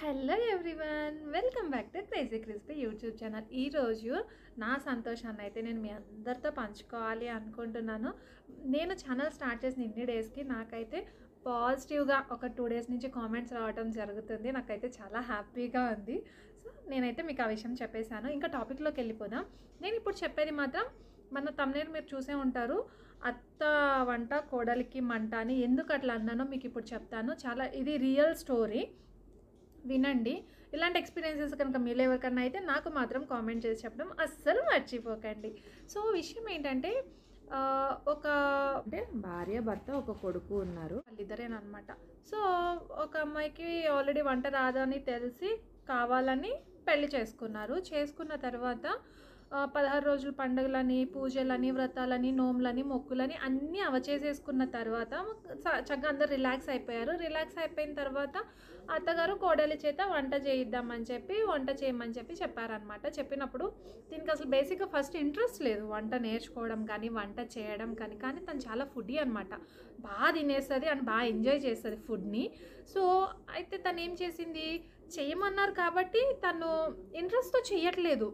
Hello everyone, welcome back to crazy crispy YouTube channel. ఈరోజు నా సంతోషాన్ని అయితే నేను మీ అందరితో పంచుకోవాలి అనుకుంటున్నాను. నేను ఛానల్ స్టార్ట్ చేసిన ఇన్ని డేస్కి నాకైతే పాజిటివ్గా ఒక 2 డేస్ నుంచి కామెంట్స్ రావడం జరుగుతుంది. నాకైతే చాలా హ్యాపీగా ఉంది. సో నేనైతే మీకు ఆ విషయం చెప్పేశాను. ఇంకా టాపిక్లోకి వెళ్ళిపోదాం. నేను ఇప్పుడు చెప్పేది మాత్రం మన తమ్నేల్ మీరు చూసే ఉంటారు. అత్త వంట కోడలికి మంట అని ఎందుకు అట్లా అన్నానో మీకు ఇప్పుడు చెప్తాను. చాలా ఇది రియల్ స్టోరీ, వినండి. ఇలాంటి ఎక్స్పీరియన్సెస్ కనుక మీలో ఎవరికన్నా అయితే నాకు మాత్రం కామెంట్ చేసి చెప్పడం అస్సలు మర్చిపోకండి. సో విషయం ఏంటంటే ఒక అంటే భార్య భర్త ఒక కొడుకు ఉన్నారు, వాళ్ళిద్దరేనమాట. సో ఒక అమ్మాయికి ఆల్రెడీ వంట రాదని తెలిసి కావాలని పెళ్లి చేసుకున్నారు. చేసుకున్న తర్వాత 16 రోజుల పండుగలని, పూజలని, వ్రతాలని, నోములని, మొక్కులని అన్నీ అవచేసేసుకున్న తర్వాత చక్కగా అందరు రిలాక్స్ అయిపోయారు. రిలాక్స్ అయిపోయిన తర్వాత అత్తగారు కోడలి చేత వంట చేయిద్దామని చెప్పి వంట చేయమని చెప్పి చెప్పారనమాట. చెప్పినప్పుడు దీనికి అసలు బేసిక్గా ఫస్ట్ ఇంట్రెస్ట్ లేదు వంట నేర్చుకోవడం కానీ వంట చేయడం కానీ. కానీ తను చాలా ఫుడ్డీ అనమాట. బాగా తినేస్తుంది అండ్ బాగా ఎంజాయ్ చేస్తుంది ఫుడ్ని. సో అయితే తను ఏం చేసింది, చేయమన్నారు కాబట్టి తను ఇంట్రెస్ట్తో చేయట్లేదు,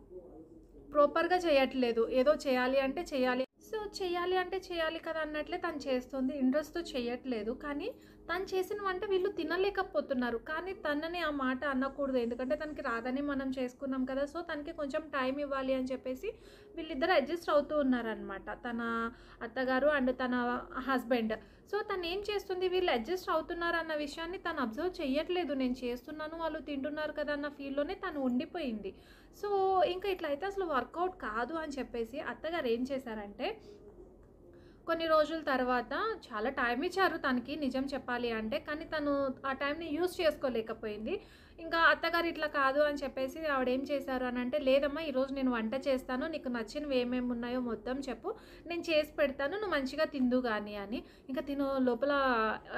ప్రాపర్గా చేయట్లేదు. ఏదో చేయాలి అంటే చేయాలి, సో చేయాలి అంటే చేయాలి కదా అన్నట్లే తను చేస్తుంది, ఇంట్రెస్ట్తో చేయట్లేదు. కానీ తను చేసిన వంట వీళ్ళు తినలేకపోతున్నారు. కానీ తనని ఆ మాట అనకూడదు, ఎందుకంటే తనకి రాదని మనం చేసుకున్నాం కదా. సో తనకి కొంచెం టైం ఇవ్వాలి అని చెప్పేసి వీళ్ళిద్దరు అడ్జస్ట్ అవుతూ ఉన్నారనమాట, తన అత్తగారు అండ్ తన హస్బెండ్. సో తను ఏం చేస్తుంది, వీళ్ళు అడ్జస్ట్ అవుతున్నారు అన్న విషయాన్ని తను అబ్జర్వ్ చేయట్లేదు. నేను చేస్తున్నాను, వాళ్ళు తింటున్నారు కదా అన్న ఫీల్లోనే తను ఉండిపోయింది. సో ఇంకా ఇట్లయితే అసలు వర్కౌట్ కాదు అని చెప్పేసి అత్తగారు ఏం చేశారంటే, కొన్ని రోజుల తర్వాత చాలా టైం ఇచ్చారు తనకి నిజం చెప్పాలి అంటే. కానీ తను ఆ టైంని యూజ్ చేసుకోలేకపోయింది. ఇంకా అత్తగారు ఇట్లా కాదు అని చెప్పేసి ఆవిడ ఏం చేశారు అని అంటే, లేదమ్మా ఈరోజు నేను వంట చేస్తాను, నీకు నచ్చినవి ఏమేమి ఉన్నాయో మొత్తం చెప్పు, నేను చేసి పెడతాను, నువ్వు మంచిగా తిందు కానీ అని. ఇంకా తిను లోపల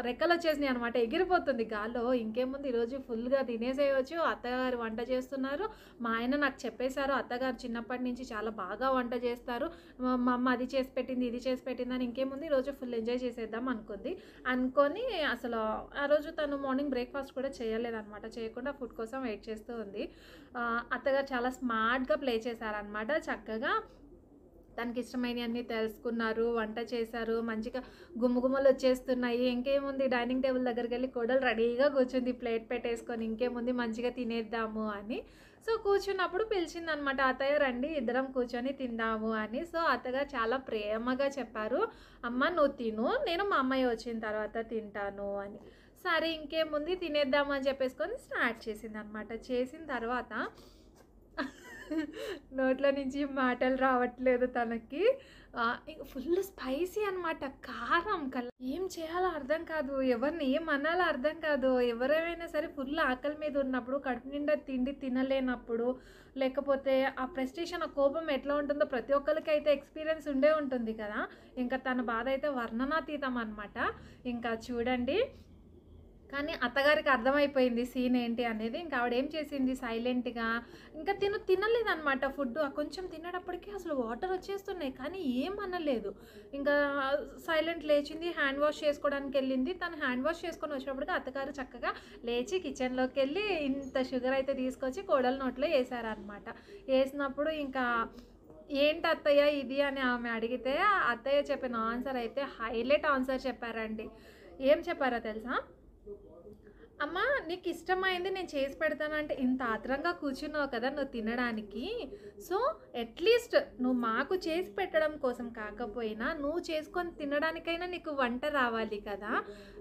రెక్కలు వచ్చేసినాయి అనమాట, ఎగిరిపోతుంది గాల్లో. ఇంకేముంది, ఈరోజు ఫుల్గా తినేసేయవచ్చు, అత్తగారు వంట చేస్తున్నారు. మా ఆయన నాకు చెప్పేశారు, అత్తగారు చిన్నప్పటి నుంచి చాలా బాగా వంట చేస్తారు, మా అమ్మ అది చేసి పెట్టింది ఇది చేసి పెట్టింది అని. ఇంకేముంది, ఈరోజు ఫుల్ ఎంజాయ్ చేసేద్దాం అనుకొని అసలు ఆ రోజు తను మార్నింగ్ బ్రేక్ఫాస్ట్ కూడా చేయలేదన్నమాట. చేయకుండా ఫుడ్ కోసం వెయిట్ చేస్తూ ఉంది. అత్తగారు చాలా స్మార్ట్గా ప్లే చేశారనమాట. చక్కగా తనకి ఇష్టమైనవన్నీ తెలుసుకున్నారు, వంట చేశారు, మంచిగా గుమ్మగుమ్మలు వచ్చేస్తున్నాయి. ఇంకేముంది, డైనింగ్ టేబుల్ దగ్గరికి వెళ్ళి కోడలు రెడీగా కూర్చుంది ప్లేట్ పెట్టేసుకొని, ఇంకేముంది మంచిగా తినేద్దాము అని. సో కూర్చున్నప్పుడు పిలిచిందనమాట, అత్తయ్య రండి ఇద్దరం కూర్చొని తిందాము అని. సో అత్తగారు చాలా ప్రేమగా చెప్పారు, అమ్మ నువ్వు తిను, నేను మా అమ్మాయి వచ్చిన తర్వాత తింటాను అని. సరే ఇంకేముంది తినేద్దాము అని చెప్పేసుకొని స్టార్ట్ చేసింది అనమాట. చేసిన తర్వాత నోట్లో నుంచి మాటలు రావట్లేదు తనకి. ఫుల్ స్పైసీ అనమాట, కారం ఏం చేయాలో అర్థం కాదు, ఎవరిని ఏం అనాలో అర్థం కాదు. ఎవరైనా సరే ఫుల్ ఆకలి మీద ఉన్నప్పుడు, కడుపు నిండా తిండి తినలేనప్పుడు, లేకపోతే ఆ ప్రెస్టేషన్, ఆ కోపం ఎట్లా ఉంటుందో ప్రతి ఒక్కరికి అయితే ఎక్స్పీరియన్స్ ఉండే ఉంటుంది కదా. ఇంకా తన బాధ అయితే వర్ణనాతీతం అనమాట. ఇంకా చూడండి, కానీ అత్తగారికి అర్థమైపోయింది సీన్ ఏంటి అనేది. ఇంకా ఆవిడ ఏం చేసింది, సైలెంట్గా ఇంకా తినలేదన్నమాట ఫుడ్. కొంచెం తినేటప్పటికీ అసలు వాటర్ వచ్చేస్తున్నాయి, కానీ ఏం అనలేదు. ఇంకా సైలెంట్ లేచింది, హ్యాండ్ వాష్ చేసుకోవడానికి వెళ్ళింది. తను హ్యాండ్ వాష్ చేసుకొని వచ్చినప్పటికీ అత్తగారు చక్కగా లేచి కిచెన్లోకి వెళ్ళి ఇంత షుగర్ అయితే తీసుకొచ్చి కోడల నోట్లో వేసారనమాట. వేసినప్పుడు ఇంకా ఏంటి అత్తయ్య ఇది అని ఆమె అడిగితే, అత్తయ్య చెప్పిన ఆన్సర్ అయితే హైలైట్ ఆన్సర్ చెప్పారండి. ఏం చెప్పారో తెలుసా, అమ్మ నీకు ఇష్టమైంది నేను చేసి పెడతానంటే ఇంత ఆత్రంగా కూర్చున్నావు కదా నువ్వు తినడానికి. సో అట్లీస్ట్ నువ్వు మాకు చేసి పెట్టడం కోసం కాకపోయినా నువ్వు చేసుకొని తినడానికైనా నీకు వంట రావాలి కదా.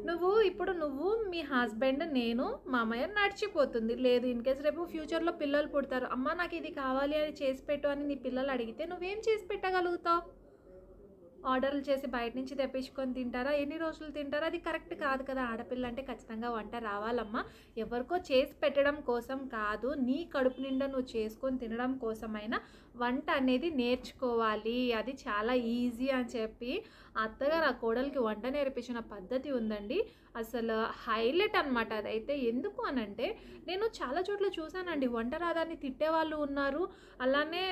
నువ్వు మీ హస్బెండ్, నేను, మా అమ్మయ్య నడిచిపోతుంది. లేదు ఇన్కేస్ రేపు ఫ్యూచర్లో పిల్లలు పుడతారు, అమ్మ నాకు ఇది కావాలి అని చేసి పెట్టు అని నీ పిల్లలు అడిగితే నువ్వేం చేసి పెట్టగలుగుతావు? ఆర్డర్లు చేసి బయట నుంచి తెప్పించుకొని తింటారా? ఎన్ని రోజులు తింటారా? అది కరెక్ట్ కాదు కదా. ఆడపిల్ల అంటే ఖచ్చితంగా వంట రావాలమ్మా. ఎవరికో చేసి పెట్టడం కోసం కాదు, నీ కడుపు నిండా నువ్వు చేసుకొని తినడం కోసమైనా వంట అనేది నేర్చుకోవాలి, అది చాలా ఈజీ అని చెప్పి అత్తగారు ఆ కోడలికి వంట నేర్పించిన పద్ధతి ఉందండి, అసలు హైలైట్ అనమాట. అదైతే ఎందుకు అనంటే, నేను చాలా చోట్ల చూశానండి, వంట రాదాన్ని తిట్టేవాళ్ళు ఉన్నారు, అలానే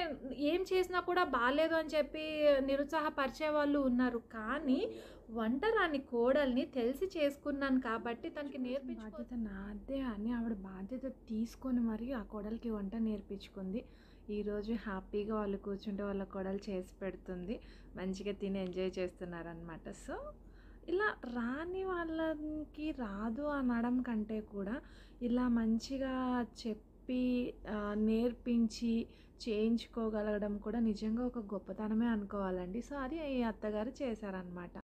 ఏం చేసినా కూడా బాగాలేదు అని చెప్పి నిరుత్సాహపరిచే వాళ్ళు ఉన్నారు. కానీ వంట రాని కోడల్ని తెలిసి చేసుకున్నాను కాబట్టి తనకి బాధ్యత నాదే అని ఆవిడ బాధ్యత తీసుకొని మరి ఆ కోడలికి వంట నేర్పించుకుంది. ఈరోజు హ్యాపీగా వాళ్ళు కూర్చుంటే వాళ్ళ కోడలు చేసి పెడుతుంది. మంచిగా తిని ఎంజాయ్ చేస్తున్నారనమాట. సో, ఇలా రాని వాళ్ళకి రాదు అనడం కంటే కూడా ఇలా మంచిగా చెప్పి నేర్పించి చేయించుకోగలగడం కూడా నిజంగా ఒక గొప్పతనమే అనుకోవాలండి. సో, అది ఈ అత్తగారు చేశారనమాట.